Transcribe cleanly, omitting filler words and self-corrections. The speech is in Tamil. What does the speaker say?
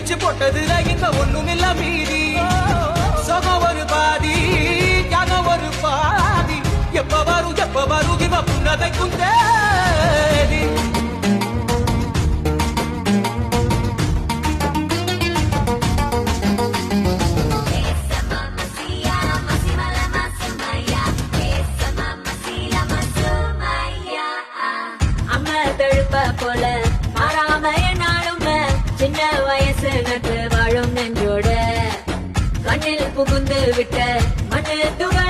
பிரிச்சு போட்டதுல இங்க ஒண்ணுமில்ல மீதி சொகம் ஒரு பாதி ஞானம் ஒரு பாதி எப்ப வரும் இவ புன்னதைக்கும் தேதி போல மாறாம என்னாலும் சின்ன வயசு நட்டு வாழும் நெஞ்சோட கண்ணில் புகுந்து விட்ட மண்ணு துக